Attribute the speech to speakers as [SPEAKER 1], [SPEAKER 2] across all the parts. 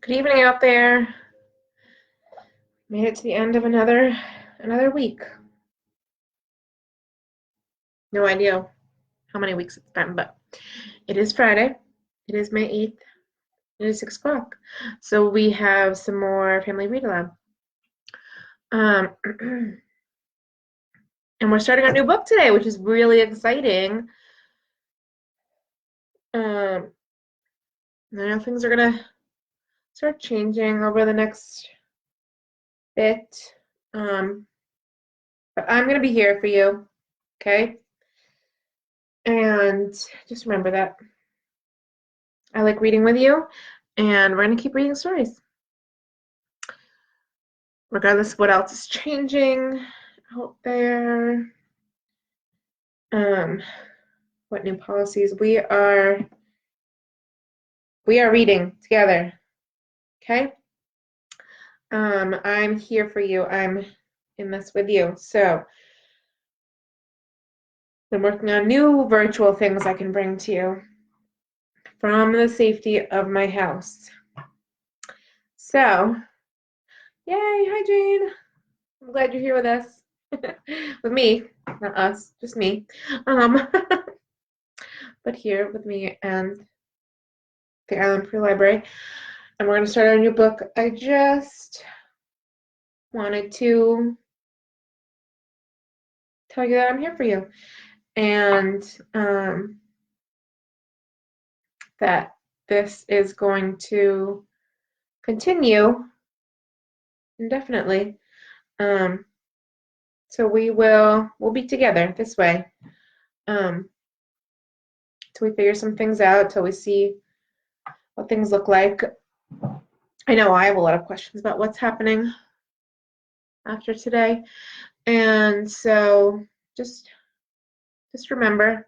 [SPEAKER 1] Good evening out there. Made it to the end of another week. No idea how many weeks it's been, but it is Friday. It is May 8th. It is 6 o'clock. So we have some more family read aloud. And we're starting our new book today, which is really exciting. I know things are gonna start changing over the next bit. But I'm gonna be here for you, okay? And just remember that I like reading with you, and we're gonna keep reading stories. Regardless of what else is changing out there. What new policies? We are reading together. Okay? I'm here for you. I'm in this with you. So I'm working on new virtual things I can bring to you from the safety of my house. So, yay, hi Jane. I'm glad you're here with us. With me, not us, just me. But here with me and the Island Free Library. And we're going to start our new book. I just wanted to tell you that I'm here for you. And that this is going to continue indefinitely. So we'll be together this way. Till we figure some things out, till we see what things look like. I know I have a lot of questions about what's happening after today. And so just remember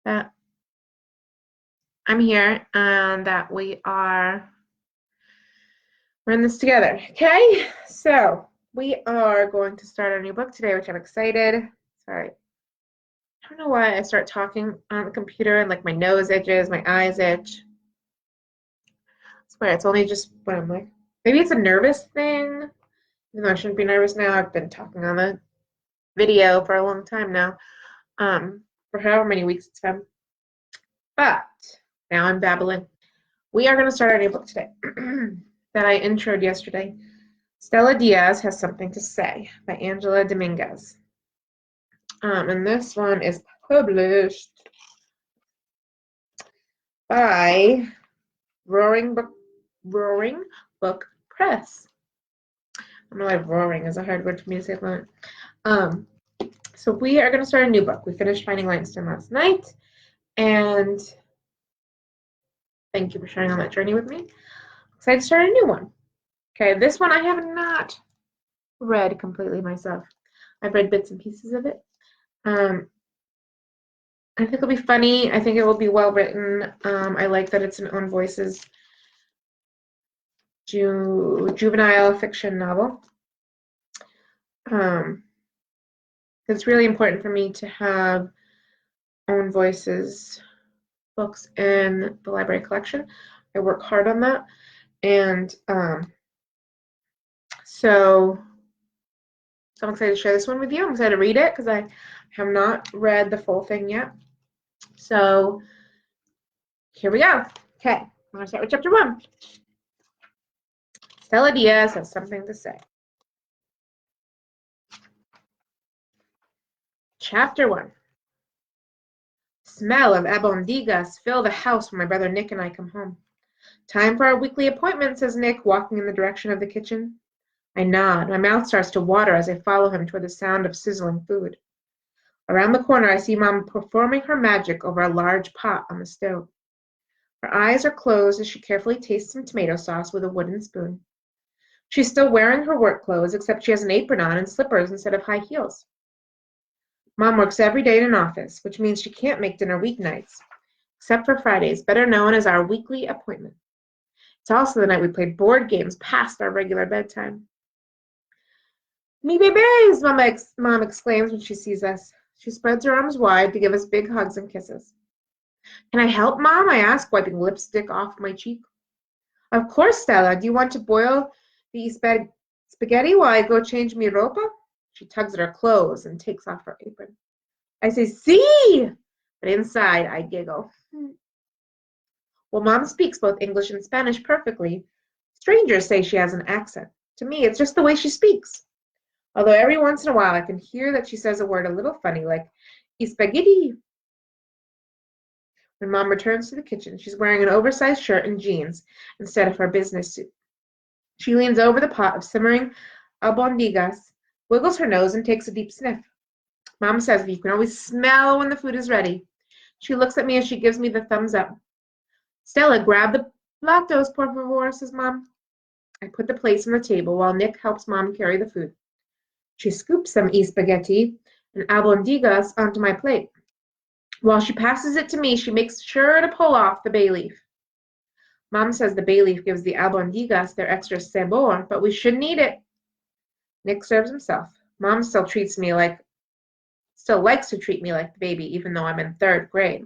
[SPEAKER 1] that I'm here and that we're in this together. Okay? So we are going to start our new book today, which I'm excited. Sorry. I don't know why I start talking on the computer and like my nose itches, my eyes itch. I swear it's only just when I'm like, maybe it's a nervous thing. Even though I shouldn't be nervous now. I've been talking on the video for a long time now. For however many weeks it's been. But now I'm babbling. We are going to start our new book today that I introed yesterday. Stella Diaz Has Something to Say by Angela Dominguez. And this one is published by Roaring Book Press. I don't know why roaring is a hard word for me to say fluent. So we are going to start a new book. We finished Finding Langston last night, and thank you for sharing on that journey with me. Excited to start a new one. Okay, this one I have not read completely myself. I've read bits and pieces of it. I think it'll be funny. I think it will be well written. I like that it's an Own Voices juvenile fiction novel. It's really important for me to have Own Voices books in the library collection. I work hard on that. And so I'm excited to share this one with you. I'm excited to read it because I have not read the full thing yet. So here we go. Okay, I'm going to start with chapter 1. Stella Diaz Has Something to Say. Chapter 1. Smell of albondigas fill the house when my brother Nick and I come home. Time for our weekly appointment, says Nick, walking in the direction of the kitchen. I nod. My mouth starts to water as I follow him toward the sound of sizzling food. Around the corner, I see Mom performing her magic over a large pot on the stove. Her eyes are closed as she carefully tastes some tomato sauce with a wooden spoon. She's still wearing her work clothes, except she has an apron on and slippers instead of high heels. Mom works every day in an office, which means she can't make dinner weeknights, except for Fridays, better known as our weekly appointment. It's also the night we played board games past our regular bedtime. Me babies, Mom exclaims when she sees us. She spreads her arms wide to give us big hugs and kisses. Can I help, Mom? I ask, wiping lipstick off my cheek. Of course, Stella. Do you want to boil the spaghetti while I go change mi ropa? She tugs at her clothes and takes off her apron. I say, "Sí!" But inside, I giggle. Well, Mom speaks both English and Spanish perfectly. Strangers say she has an accent. To me, it's just the way she speaks. Although every once in a while I can hear that she says a word a little funny, like spaghetti. When Mom returns to the kitchen, she's wearing an oversized shirt and jeans instead of her business suit. She leans over the pot of simmering albondigas, wiggles her nose, and takes a deep sniff. Mom says that you can always smell when the food is ready. She looks at me as she gives me the thumbs up. Stella, grab the platos, por favor, says Mom. I put the plates on the table while Nick helps Mom carry the food. She scoops some spaghetti and albondigas onto my plate. While she passes it to me, she makes sure to pull off the bay leaf. Mom says the bay leaf gives the albondigas their extra sabor, but we shouldn't eat it. Nick serves himself. Mom still likes to treat me like the baby, even though I'm in 3rd grade.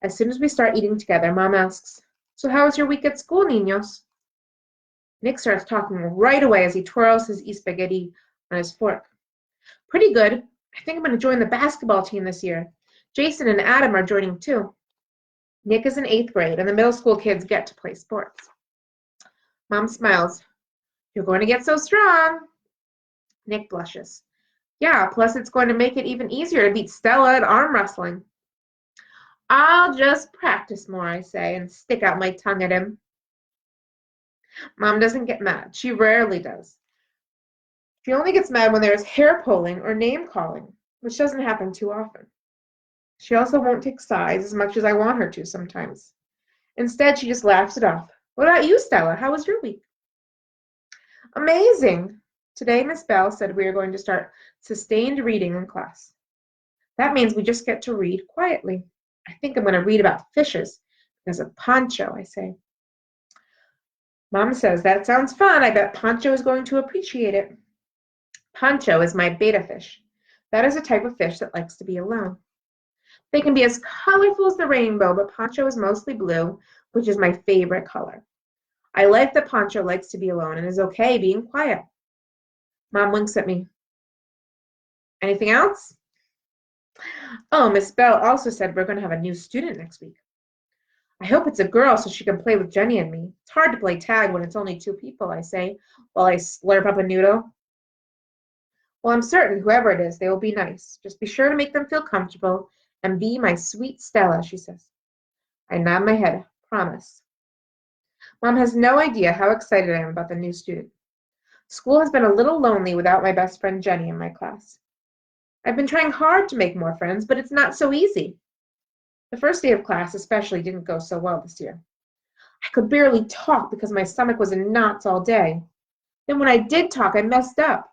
[SPEAKER 1] As soon as we start eating together, Mom asks, "So how was your week at school, niños?" Nick starts talking right away as he twirls his spaghetti on his fork. Pretty good. I think I'm going to join the basketball team this year. Jason and Adam are joining too. Nick is in 8th grade, and the middle school kids get to play sports. Mom smiles. You're going to get so strong. Nick blushes. Yeah, plus it's going to make it even easier to beat Stella at arm wrestling. I'll just practice more, I say, and stick out my tongue at him. Mom doesn't get mad. She rarely does. She only gets mad when there's hair pulling or name calling, which doesn't happen too often. She also won't take sides as much as I want her to sometimes. Instead, she just laughs it off. What about you, Stella? How was your week? Amazing. Today, Miss Bell said we are going to start sustained reading in class. That means we just get to read quietly. I think I'm going to read about fishes because of Poncho, I say. Mom says, that sounds fun. I bet Poncho is going to appreciate it. Poncho is my betta fish. That is a type of fish that likes to be alone. They can be as colorful as the rainbow, but Poncho is mostly blue, which is my favorite color. I like that Poncho likes to be alone and is okay being quiet. Mom winks at me. Anything else? Oh, Miss Bell also said we're going to have a new student next week. I hope it's a girl so she can play with Jenny and me. It's hard to play tag when it's only 2 people, I say, while I slurp up a noodle. Well, I'm certain whoever it is, they will be nice. Just be sure to make them feel comfortable and be my sweet Stella, she says. I nod my head. Promise. Mom has no idea how excited I am about the new student. School has been a little lonely without my best friend Jenny in my class. I've been trying hard to make more friends, but it's not so easy. The first day of class especially didn't go so well this year. I could barely talk because my stomach was in knots all day. Then when I did talk, I messed up.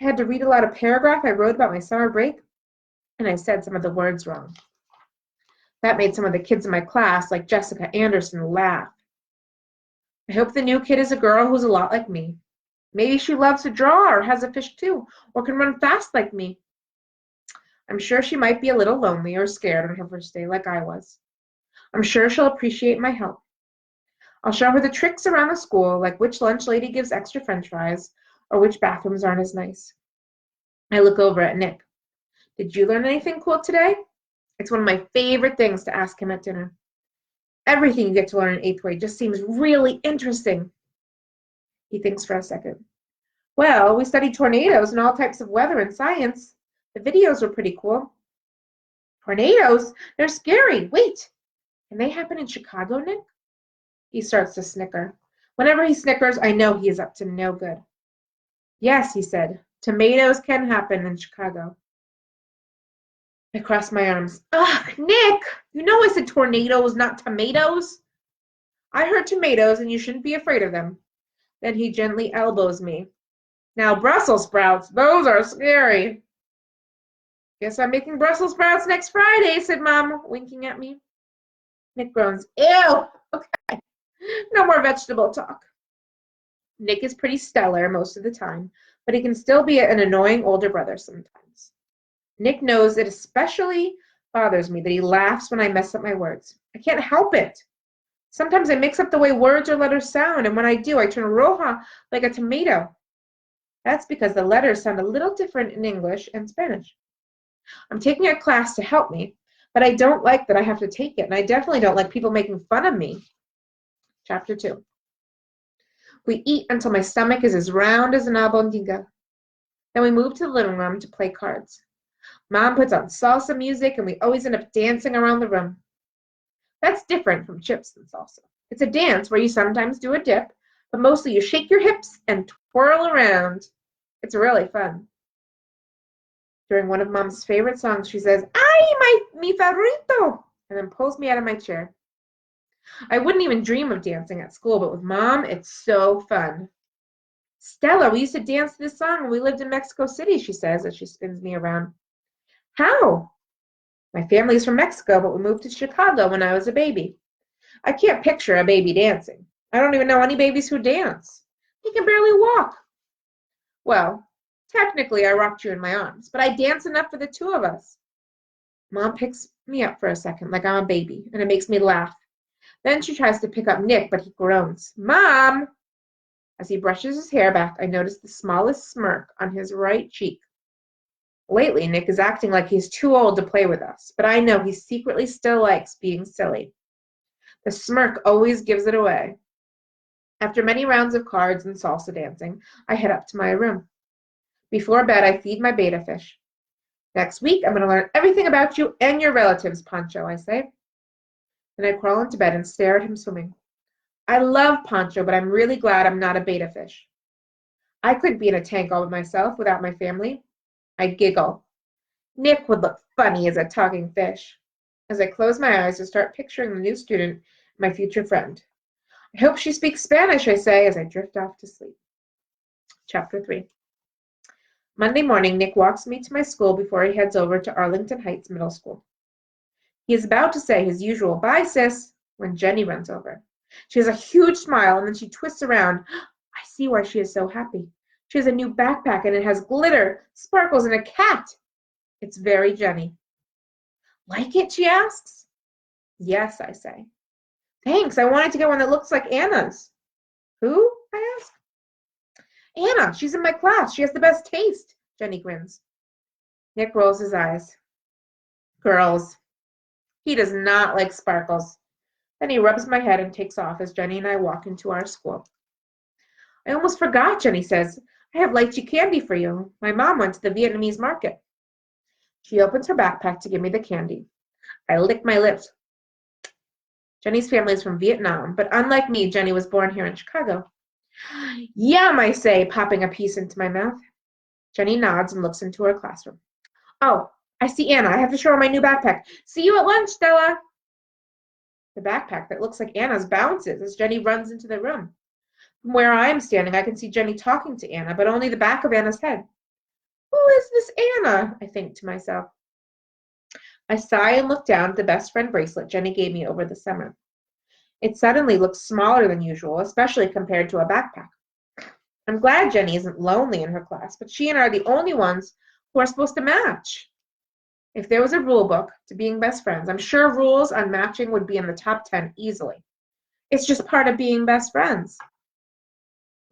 [SPEAKER 1] I had to read aloud a paragraph I wrote about my summer break, and I said some of the words wrong. That made some of the kids in my class, like Jessica Anderson, laugh. I hope the new kid is a girl who's a lot like me. Maybe she loves to draw or has a fish too, or can run fast like me. I'm sure she might be a little lonely or scared on her first day like I was. I'm sure she'll appreciate my help. I'll show her the tricks around the school, like which lunch lady gives extra french fries or which bathrooms aren't as nice. I look over at Nick. Did you learn anything cool today? It's one of my favorite things to ask him at dinner. Everything you get to learn in 8th grade just seems really interesting. He thinks for a second. Well, we studied tornadoes and all types of weather in science. The videos were pretty cool. Tornadoes? They're scary. Wait, can they happen in Chicago, Nick? He starts to snicker. Whenever he snickers, I know he is up to no good. Yes, he said, tomatoes can happen in Chicago. I cross my arms. Ugh, Nick, you know I said tornadoes, not tomatoes. I heard tomatoes, and you shouldn't be afraid of them. Then he gently elbows me. Now, Brussels sprouts, those are scary. Guess I'm making Brussels sprouts next Friday, said Mom, winking at me. Nick groans. Ew, okay. No more vegetable talk. Nick is pretty stellar most of the time, but he can still be an annoying older brother sometimes. Nick knows it especially bothers me that he laughs when I mess up my words. I can't help it. Sometimes I mix up the way words or letters sound, and when I do, I turn roja like a tomato. That's because the letters sound a little different in English and Spanish. I'm taking a class to help me, but I don't like that I have to take it, and I definitely don't like people making fun of me. Chapter 2. We eat until my stomach is as round as an albondiga. Then we move to the living room to play cards. Mom puts on salsa music, and we always end up dancing around the room. That's different from chips and salsa. It's a dance where you sometimes do a dip, but mostly you shake your hips and twirl around. It's really fun. During one of Mom's favorite songs, she says, "Ay, mi favorito," and then pulls me out of my chair. I wouldn't even dream of dancing at school, but with Mom, it's so fun. "Stella, we used to dance to this song when we lived in Mexico City," she says as she spins me around. "How?" "My family's from Mexico, but we moved to Chicago when I was a baby. I can't picture a baby dancing. I don't even know any babies who dance. They can barely walk." "Well, technically I rocked you in my arms, but I dance enough for the two of us." Mom picks me up for a second like I'm a baby, and it makes me laugh. Then she tries to pick up Nick, but he groans, "Mom!" As he brushes his hair back, I notice the smallest smirk on his right cheek. Lately, Nick is acting like he's too old to play with us, but I know he secretly still likes being silly. The smirk always gives it away. After many rounds of cards and salsa dancing, I head up to my room. Before bed, I feed my betta fish. "Next week, I'm going to learn everything about you and your relatives, Poncho," I say. Then I crawl into bed and stare at him swimming. I love Poncho, but I'm really glad I'm not a betta fish. I couldn't be in a tank all by myself without my family. I giggle. Nick would look funny as a talking fish. As I close my eyes, I start picturing the new student, my future friend. I hope she speaks Spanish, I say as I drift off to sleep. Chapter 3. Monday morning, Nick walks me to my school before he heads over to Arlington Heights Middle School. He is about to say his usual "Bye, sis," when Jenny runs over. She has a huge smile, and then she twists around. I see why she is so happy. She has a new backpack, and it has glitter, sparkles, and a cat. It's very Jenny. "Like it?" she asks. "Yes," I say. "Thanks. I wanted to get one that looks like Anna's." "Who?" I ask. "Anna. She's in my class. She has the best taste." Jenny grins. Nick rolls his eyes. Girls. He does not like sparkles. Then he rubs my head and takes off as Jenny and I walk into our school. "I almost forgot," Jenny says. "I have lychee candy for you. My mom went to the Vietnamese market." She opens her backpack to give me the candy. I lick my lips. Jenny's family is from Vietnam, but unlike me, Jenny was born here in Chicago. "Yum," I say, popping a piece into my mouth. Jenny nods and looks into her classroom. "Oh, I see Anna. I have to show her my new backpack. See you at lunch, Stella." The backpack that looks like Anna's bounces as Jenny runs into the room. From where I am standing, I can see Jenny talking to Anna, but only the back of Anna's head. Who is this Anna? I think to myself. I sigh and look down at the best friend bracelet Jenny gave me over the summer. It suddenly looks smaller than usual, especially compared to a backpack. I'm glad Jenny isn't lonely in her class, but she and I are the only ones who are supposed to match. If there was a rule book to being best friends, I'm sure rules on matching would be in the top 10 easily. It's just part of being best friends.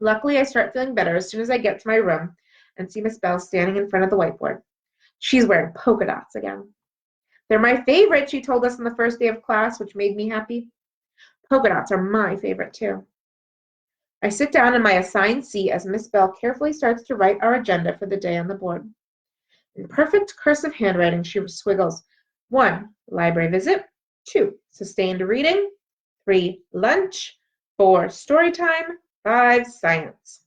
[SPEAKER 1] Luckily, I start feeling better as soon as I get to my room and see Miss Bell standing in front of the whiteboard. She's wearing polka dots again. "They're my favorite," she told us on the first day of class, which made me happy. Polka dots are my favorite too. I sit down in my assigned seat as Miss Bell carefully starts to write our agenda for the day on the board. In perfect cursive handwriting, she squiggles 1. Library visit. 2. Sustained reading. 3. Lunch. 4. Story time. 5. Science.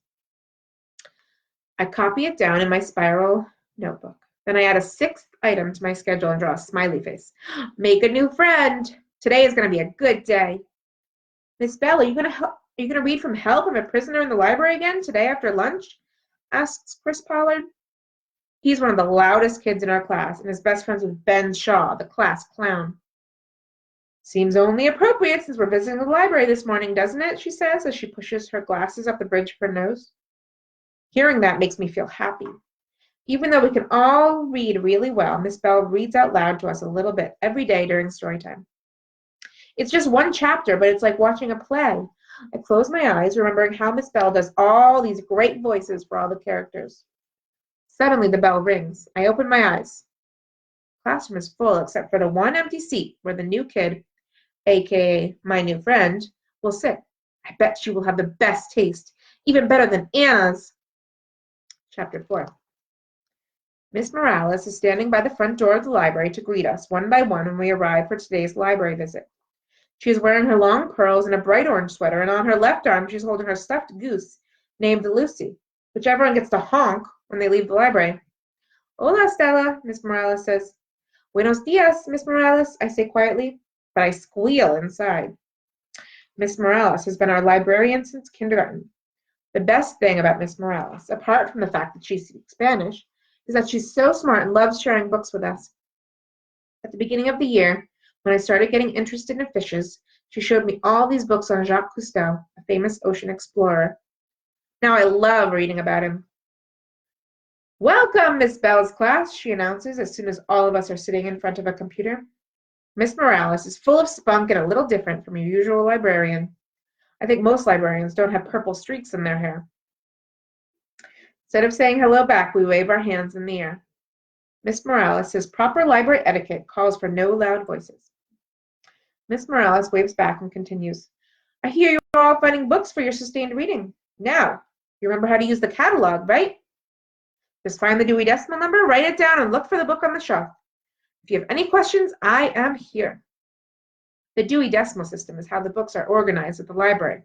[SPEAKER 1] I copy it down in my spiral notebook. Then I add a 6th item to my schedule and draw a smiley face. Make a new friend. Today is going to be a good day. "Miss Bell, are you going to read from Help? I'm a Prisoner in the Library again today after lunch?" asks Chris Pollard. He's one of the loudest kids in our class and is best friends with Ben Shaw, the class clown. "Seems only appropriate since we're visiting the library this morning, doesn't it?" she says as she pushes her glasses up the bridge of her nose. Hearing that makes me feel happy. Even though we can all read really well, Miss Bell reads out loud to us a little bit every day during story time. It's just one chapter, but it's like watching a play. I close my eyes, remembering how Miss Bell does all these great voices for all the characters. Suddenly the bell rings. I open my eyes. The classroom is full except for the one empty seat where the new kid, aka my new friend, will sit. I bet she will have the best taste, even better than Anna's. Chapter 4. Miss Morales is standing by the front door of the library to greet us one by one when we arrive for today's library visit. She is wearing her long curls and a bright orange sweater, and on her left arm she's holding her stuffed goose named Lucy, which everyone gets to honk when they leave the library. Hola, Stella, Miss Morales says. Buenos dias, Miss Morales, I say quietly, but I squeal inside. Miss Morales has been our librarian since kindergarten. The best thing about Miss Morales, apart from the fact that she speaks Spanish, is that she's so smart and loves sharing books with us. At the beginning of the year, when I started getting interested in fishes, she showed me all these books on Jacques Cousteau, a famous ocean explorer. Now I love reading about him. Welcome, Miss Bell's class, she announces as soon as all of us are sitting in front of a computer. Miss Morales is full of spunk and a little different from your usual librarian. I think most librarians don't have purple streaks in their hair. Instead of saying hello back, we wave our hands in the air. Miss Morales says proper library etiquette calls for no loud voices. Miss Morales waves back and continues. I hear you are all finding books for your sustained reading. Now, you remember how to use the catalog, right? Just find the Dewey Decimal number, write it down, and look for the book on the shelf. If you have any questions, I am here. The Dewey Decimal System is how the books are organized at the library.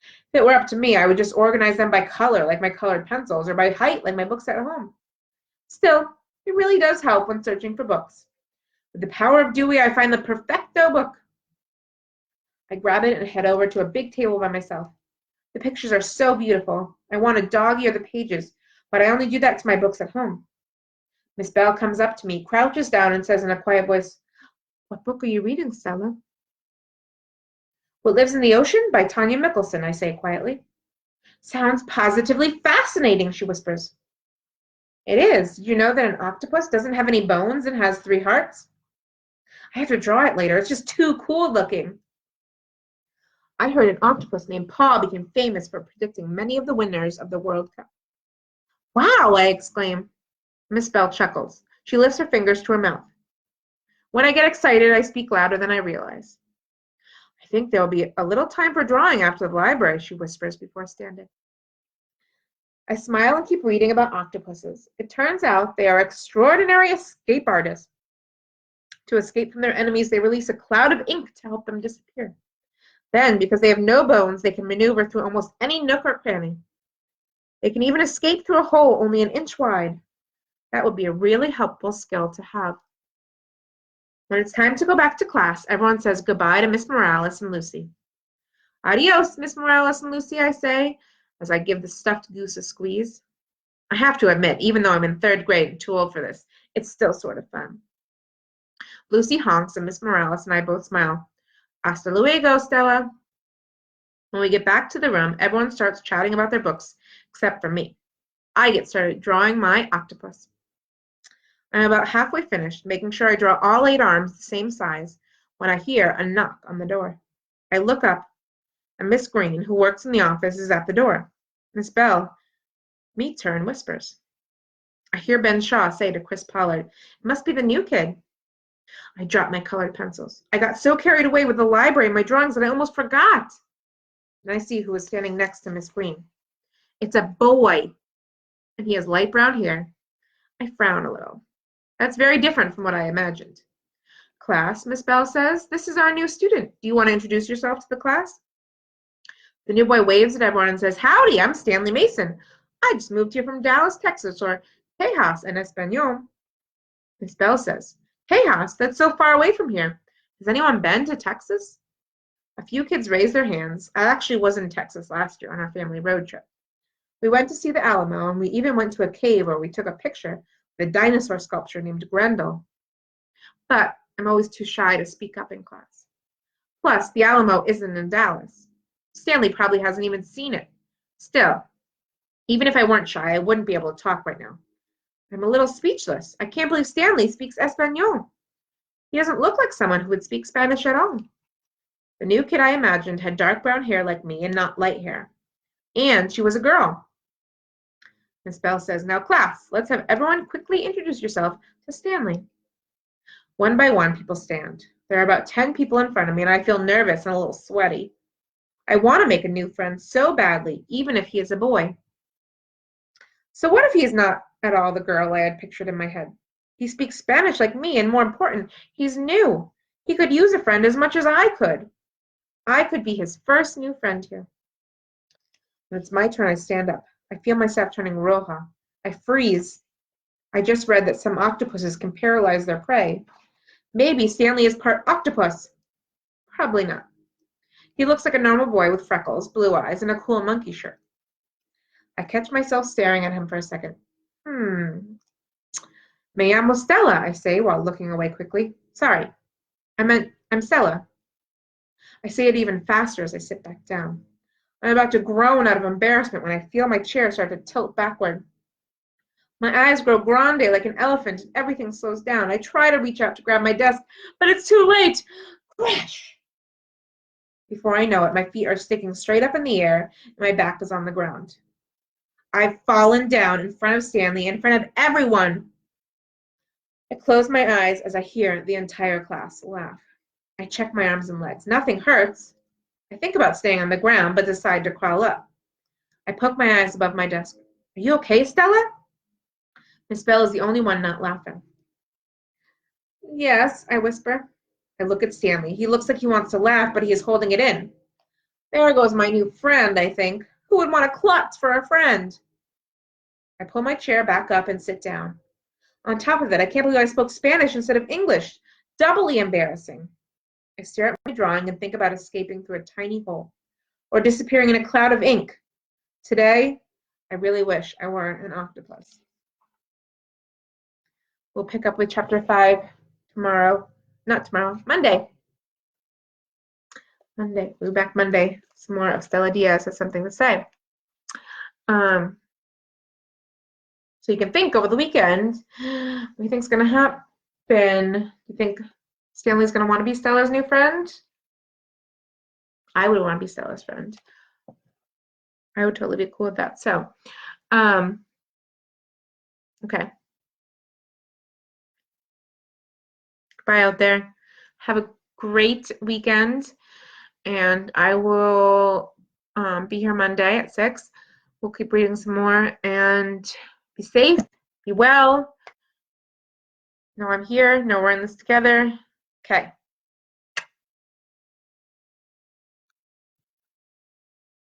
[SPEAKER 1] If it were up to me, I would just organize them by color, like my colored pencils, or by height, like my books at home. Still, it really does help when searching for books. With the power of Dewey, I find the perfecto book. I grab it and head over to a big table by myself. The pictures are so beautiful. I want to dog-ear the pages, but I only do that to my books at home. Miss Bell comes up to me, crouches down, and says in a quiet voice, What book are you reading, Stella? What Lives in the Ocean by Tanya Michelson, I say quietly. Sounds positively fascinating, she whispers. It is. Did you know that an octopus doesn't have any bones and has 3 hearts? I have to draw it later. It's just too cool looking. I heard an octopus named Paul became famous for predicting many of the winners of the World Cup. Wow, I exclaim. Miss Bell chuckles. She lifts her fingers to her mouth. When I get excited, I speak louder than I realize. I think there will be a little time for drawing after the library, she whispers before standing. I smile and keep reading about octopuses. It turns out they are extraordinary escape artists. To escape from their enemies, they release a cloud of ink to help them disappear. Then, because they have no bones, they can maneuver through almost any nook or cranny. They can even escape through a hole only an inch wide. That would be a really helpful skill to have. When it's time to go back to class, everyone says goodbye to Miss Morales and Lucy. Adios, Miss Morales and Lucy, I say, as I give the stuffed goose a squeeze. I have to admit, even though I'm in 3rd grade and too old for this, it's still sort of fun. Lucy honks and Miss Morales and I both smile. Hasta luego, Stella. When we get back to the room, everyone starts chatting about their books, except for me. I get started drawing my octopus. I'm about halfway finished, making sure I draw all 8 arms the same size, when I hear a knock on the door. I look up, and Miss Green, who works in the office, is at the door. Miss Bell meets her and whispers. I hear Ben Shaw say to Chris Pollard, It must be the new kid. I drop my colored pencils. I got so carried away with the library and my drawings that I almost forgot. And I see who is standing next to Miss Green. It's a boy, and he has light brown hair. I frown a little. That's very different from what I imagined. Class, Miss Bell says, this is our new student. Do you want to introduce yourself to the class? The new boy waves at everyone and says, Howdy, I'm Stanley Mason. I just moved here from Dallas, Texas, or Tejas en Espanol. Miss Bell says, Tejas, that's so far away from here. Has anyone been to Texas? A few kids raised their hands. I actually was in Texas last year on our family road trip. We went to see the Alamo, and we even went to a cave where we took a picture with a dinosaur sculpture named Grendel. But I'm always too shy to speak up in class. Plus, the Alamo isn't in Dallas. Stanley probably hasn't even seen it. Still, even if I weren't shy, I wouldn't be able to talk right now. I'm a little speechless. I can't believe Stanley speaks Espanol. He doesn't look like someone who would speak Spanish at all. The new kid I imagined had dark brown hair like me and not light hair. And she was a girl. Miss Bell says, "Now, class, let's have everyone quickly introduce yourself to Stanley." One by one, people stand. There are about 10 people in front of me, and I feel nervous and a little sweaty. I want to make a new friend so badly, even if he is a boy. So what if he is not at all the girl I had pictured in my head? He speaks Spanish like me, and more important, he's new. He could use a friend as much as I could. I could be his first new friend here. When it's my turn, I stand up. I feel myself turning roja. I freeze. I just read that some octopuses can paralyze their prey. Maybe Stanley is part octopus. Probably not. He looks like a normal boy with freckles, blue eyes, and a cool monkey shirt. I catch myself staring at him for a second. Me llamo Stella, I say while looking away quickly. Sorry, I'm Stella. I say it even faster as I sit back down. I'm about to groan out of embarrassment when I feel my chair start to tilt backward. My eyes grow grande like an elephant and everything slows down. I try to reach out to grab my desk, but it's too late. Crash! Before I know it, my feet are sticking straight up in the air and my back is on the ground. I've fallen down in front of Stanley, in front of everyone. I close my eyes as I hear the entire class laugh. I check my arms and legs. Nothing hurts. I think about staying on the ground, but decide to crawl up. I poke my eyes above my desk. Are you okay, Stella? Miss Bell is the only one not laughing. Yes, I whisper. I look at Stanley. He looks like he wants to laugh, but he is holding it in. There goes my new friend, I think. Who would want a klutz for a friend? I pull my chair back up and sit down. On top of it, I can't believe I spoke Spanish instead of English. Doubly embarrassing. I stare at my drawing and think about escaping through a tiny hole or disappearing in a cloud of ink. Today, I really wish I weren't an octopus. We'll pick up with chapter 5 tomorrow. Not tomorrow, Monday. We'll be back Monday. Some more of Stella Diaz has something to say. So you can think over the weekend, what do you think's going to happen? Do you think Stanley's going to want to be Stella's new friend? I would want to be Stella's friend. I would totally be cool with that. So, okay. Bye out there. Have a great weekend, and I will be here Monday at 6. We'll keep reading some more, and be safe, be well. Know I'm here, know we're in this together. Okay.